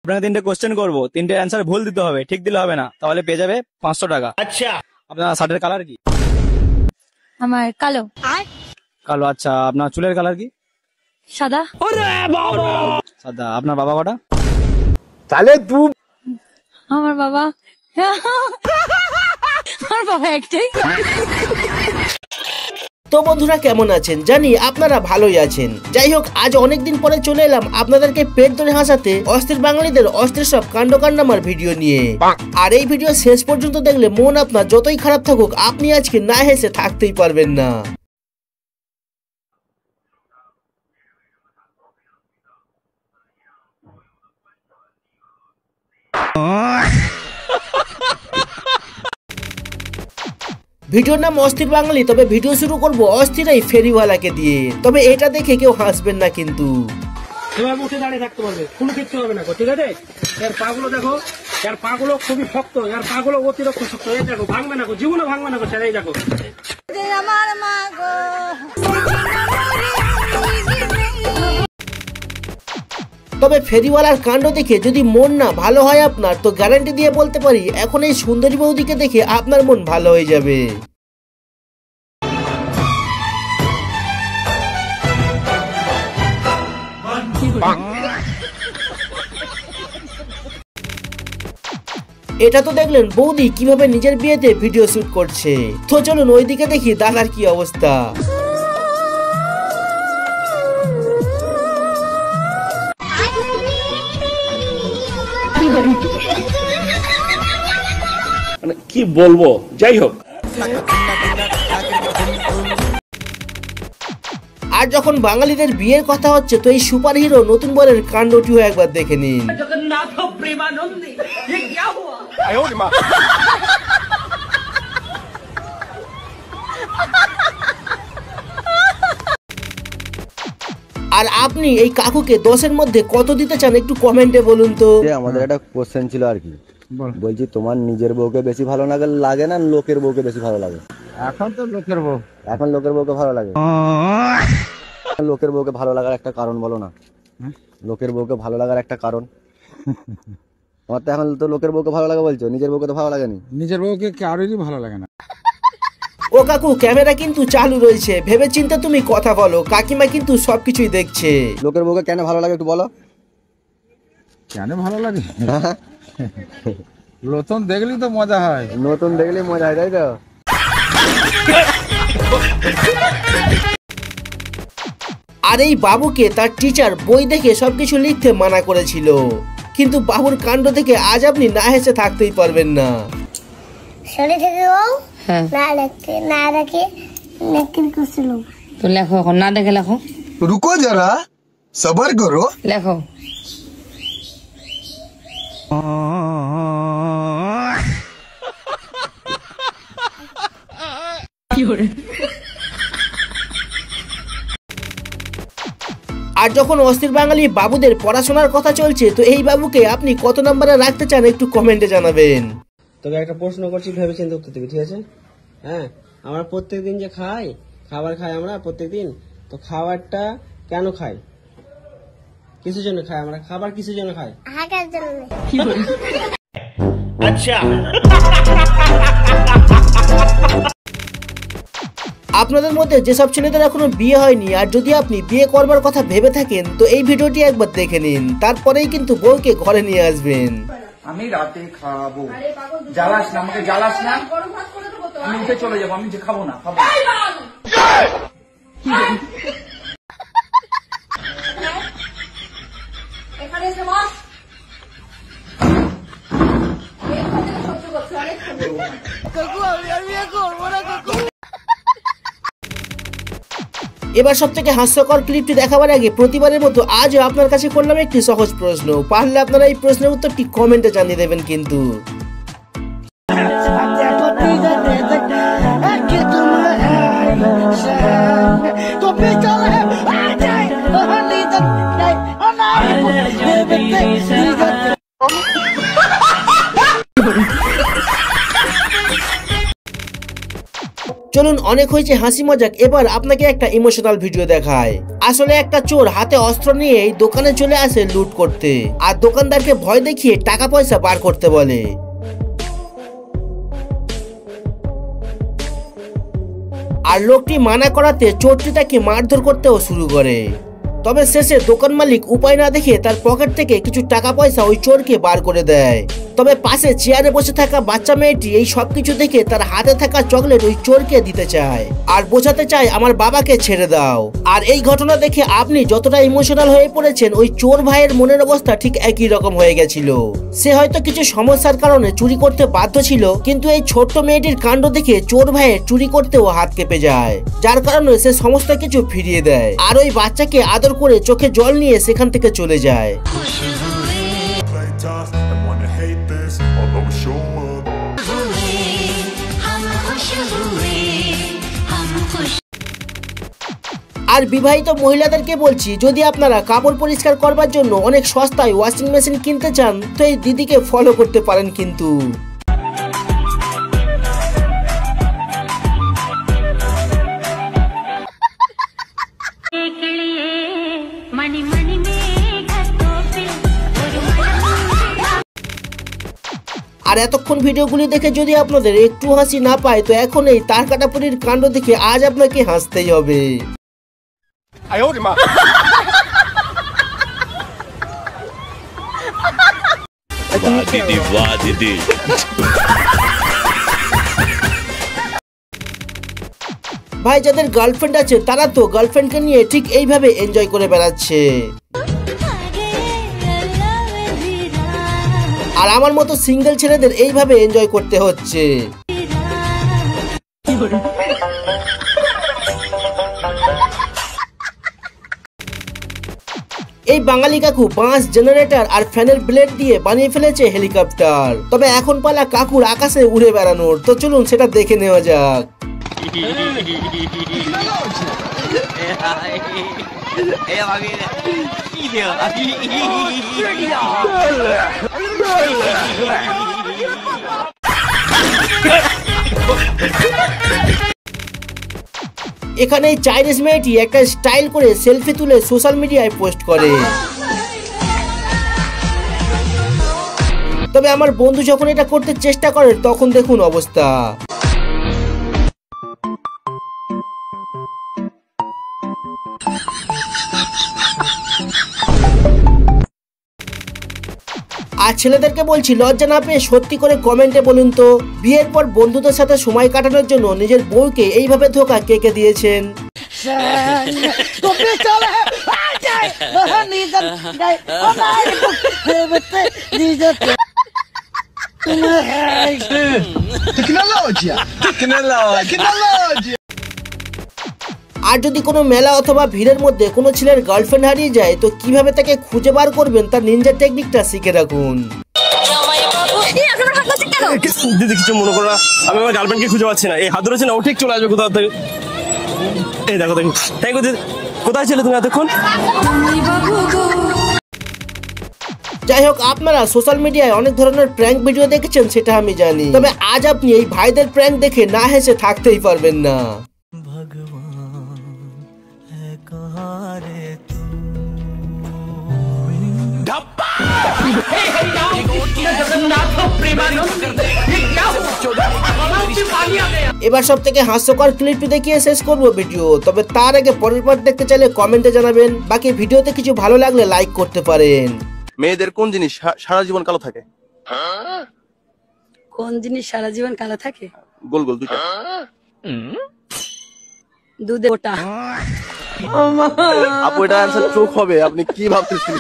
আপনাকে 3টে কোশ্চেন করবো, 3টে অ্যান্সার ভুল দিতে হবে, ঠিক দিলে হবে না, তাহলে পেয়ে যাবে 500 টাকা। আচ্ছা, আপনার শার্টের কালার কি? আমার কালো। কালো, আচ্ছা। আপনার চুলের কালার কি? সাদা। সাদা। আপনার বাবা কটা? তাহলে তুই আমার বাবা একটাই। তো বন্ধুরা কেমন আছেন? জানি আপনারা ভালোই আছেন। যাই হোক, আজ অনেকদিন পরে চলে এলাম আপনাদেরকে পেট ধরে হাসাতে অস্থির বাঙালিদের অস্থির সব কাণ্ড কান্ডামার ভিডিও নিয়ে। আর এই ভিডিও শেষ পর্যন্ত দেখলে মন আপনার যতই খারাপ থাকুক, আপনি আজকে না হেসে থাকতেই পারবেন না। ভিডিওর নাম অস্থির বাঙালি, তবে ভিডিও শুরু করব অস্থির এই ফেরিওয়ালাকে দিয়ে। তবে এটা দেখে কেউ হাসবেন না কিন্তু। এবার উঠে দাঁড়িয়ে থাকতে পারবে, কোনো কিচ্ছু হবে না, ঠিক আছে? এর পাগুলো দেখো, এর পাগুলো খুবই শক্ত, এর পাগুলো অতিরিক্ত শক্ত। এই দেখো, ভাঙবে না, জীবনে ভাঙবে না, এই দেখো। তবে ফেরিওয়ালার কাণ্ড দেখে যদি মন না ভালো হয় আপনার, তো গ্যারান্টি দিয়ে বলতে পারি এখন এই সুন্দরী বৌদিকে দেখে আপনার মন ভালো হয়ে যাবে। এটা তো দেখলেন বৌদি কিভাবে নিজের বিয়েতে ভিডিও শুট করছে। তো চলুন ওইদিকে দেখি দাদার কি অবস্থা। কি বলবো, যাই হোক। আর যখন বাঙালিদের বিয়ের কথা হচ্ছে, তো এই সুপার হিরো নতুন বরের কাণ্ডটিও একবার দেখে নিন। আর আপনি এই কাকুকে 10-এর মধ্যে কত দিতে চান একটু কমেন্টে বলুন তো। আমাদের একটা কোশ্চেন ছিল আর কি, বলছি তোমার নিজের বউকে বেশি ভালো লাগে না লোকের বউকে বেশি ভালো লাগে? এখন তো লোকের বউ। এখন লোকের বউকে ভালো লাগে। লোকের বউকে ভালো লাগার একটা কারণ বলো না। লোকের বউকে ভালো লাগার একটা কারণ। আমার তো এখন তো লোকের বউকে ভালো লাগে বলছো, নিজের বউকে তো ভালো লাগেনি। নিজের বউকে কারোরই ভালো লাগে না। ও কাকু, ক্যামেরা কিন্তু চালু রয়েছে, ভেবে চিন্তে তুমি কথা বলো, কাকিমা কিন্তু সবকিছুই দেখছে। লোকের বউকে কেন ভালো লাগে একটু বলো। কেন ভালো লাগে? নতুন দেখলেই তো মজা হয়। নতুন দেখলেই মজা হয়, তাই তো। আর এই বাবুকে তার টিচার বই দেখে সবকিছু লিখতে মানা করেছিল, কিন্তু বাবুর কাণ্ড থেকে আজ আপনি না হেসে থাকতেই পারবেন না। তো লেখো, এখন না দেখে লেখো। रुको जरा सबर करो। লেখো। আর যখন অস্থির বাঙালি বাবুদের পড়াশোনার কথা চলছে, তো এই বাবুকে আপনি কত নম্বরে রাখতে চান একটু কমেন্টে জানাবেন। তোকে একটা প্রশ্ন করছি, ভেবেচিন্তে উত্তর দিবি, ঠিক আছে? হ্যাঁ, আমরা প্রত্যেকদিন যে খাবার খাই আমরা প্রত্যেকদিন, তো খাবারটা কেন খাই? কিসের জন্য খাই আমরা? খাবার কিসের জন্য খাই? আচ্ছা। আপনাদের মধ্যে যেসব ছেলেদের এখনো বিয়ে হয়নি, আর যদি আপনি বিয়ে করবার কথা ভেবে থাকেন, তো এই ভিডিওটি একবার দেখে নিন, তারপরেই কিন্তু বউকে ঘরে নিয়ে আসবেন। আমি রাতে খাবো। জ্বালাস না আমাকে, জ্বালাস না, আমি উঠে চলে যাবো, আমি যে খাবো না, খাবো। এবার সব থেকে হাস্যকর ক্লিপটি দেখাবার আগে প্রতিবারের মতো আজও আপনার কাছে করলাম একটি সহজ প্রশ্ন, পারলে আপনারা এই প্রশ্নের উত্তরটি কমেন্টে জানিয়ে দেবেন কিন্তু। চলুন অনেক হয়েছে হাসি মজাক, এবার আপনাকে একটা ইমোশনাল ভিডিও দেখায়। আসলে একটা চোর হাতে অস্ত্র নিয়ে এই দোকানে চলে আসে লুট করতে, আর দোকানদারকে ভয় দেখিয়ে টাকা পয়সা বার করতে বলে। আর লোকটি মানা করাতে চোরটি তাকে মারধর করতেও শুরু করে। তবে শেষে দোকান মালিক উপায় না দেখে তার পকেট থেকে কিছু টাকা পয়সা ওই চোরকে বার করে দেয়। তবে পাশে চেয়ারে বসে থাকা বাচ্চা মেয়েটি এই সবকিছু দেখে তার হাতে থাকা চকলেট ওই চোরকে দিতে চায় আর বোঝাতে চায় আমার বাবাকে ছেড়ে দাও। আর এই ঘটনা দেখে আপনি যতটা ইমোশনাল হয়ে পড়েছেন, ওই চোর ভাইয়ের মনের অবস্থা ঠিক একই রকম হয়ে গেছিল। সে হয়তো কিছু সমস্যার কারণে চুরি করতে বাধ্য ছিল, কিন্তু এই ছোট্ট মেয়েটির কাণ্ড দেখে চোর ভাইয়ের চুরি করতেও হাত কেঁপে যায়, যার কারণে সে সমস্ত কিছু ফিরিয়ে দেয় আর ওই বাচ্চাকে আদর করে চোখে জল নিয়ে সেখান থেকে চলে যায়। আর বিবাহিত মহিলাদেরকে বলছি, যদি আপনারা কাপড় পরিষ্কার করবার জন্য অনেক সস্তায় ওয়াশিং মেশিন কিনতে চান, তো এই দিদিকে ফলো করতে পারেন কিন্তু। আর এতক্ষণ ভিডিওগুলি দেখে যদি আপনাদের একটু হাসি না পায়, তো এখন এই তার কাটাপুরির কাণ্ড দেখে আজ আপনাকে হাসতেই হবে। ভাই, যাদের গার্লফ্রেন্ড আছে তারা তো গার্লফ্রেন্ডকে নিয়ে ঠিক এইভাবে এনজয় করে বেড়াচ্ছে। আর আমার মতো সিঙ্গেল ছেলেদের এইভাবে এনজয় করতে হচ্ছে। এই বাঙালি কাকু বাঁশ, জেনারেটর আর ফ্যানের ব্লেড দিয়ে বানিয়ে ফেলেছে হেলিকপ্টার। তবে এখন পালা কাকুর আকাশে উড়ে বেড়ানোর, তো চলুন সেটা দেখে নেওয়া যাক। এখানে চাইনিজ মেয়েটি একটা স্টাইল করে সেলফি তুলে সোশ্যাল মিডিয়ায় পোস্ট করে। তবে আমার বন্ধু যখন এটা করতে চেষ্টা করে, তখন দেখুন অবস্থা। আর ছেলেদেরকে বলছি, লজ্জা না পেয়ে সত্যি করে কমেন্টে বলুন তো, বিয়ের পর বন্ধুদের সাথে সময় কাটানোর জন্য নিজের বউকে এইভাবে ধোঁকা কে কে দিয়েছেন? আর যদি কোনো মেলা অথবা ভিড়ের মধ্যে কোনো ছেলের গার্লফ্রেন্ড হারিয়ে যায়, তো কিভাবে তাকে খুঁজে বার করবেন তার নিনজা টেকনিকটা শিখে রাখুন। দিদি কিছু মনে করো না, আমি আমার গার্লফ্রেন্ডকে খুঁজে পাচ্ছি না। এই হাত ধরেছে না, ও ঠিক চলে আসবে কোথাও থেকে। এই দেখো দেখো, থ্যাংক ইউ দিদি। কোথায় ছিলে তুমি এতক্ষণ? যাই হোক, আপনারা সোশ্যাল মিডিয়ায় অনেক ধরনের প্র্যাঙ্ক ভিডিও দেখেছেন, সেটা আমি জানি। তবে আজ আপনি এই ভাইদের প্র্যাঙ্ক দেখে না হেসে থাকতেই পারবেন না। এবার সব থেকে হাস্যকর ক্লিপটি দেখিয়ে শেষ করবো ভিডিও। তবে তার আগে পরের পার্ট দেখতে চাইলে কমেন্টে জানাবেন। বাকি ভিডিওতে কিছু ভালো লাগলে লাইক করতে পারেন। মেয়েদের কোন জিনিস সারা জীবন কালো থাকে? কোন জিনিস সারা জীবন কালো থাকে? গোল গোল দুইটা। দুধে ওটা। আপু, এটা অ্যান্সার চোখ হবে। আপনি কি ভাবতেছেন?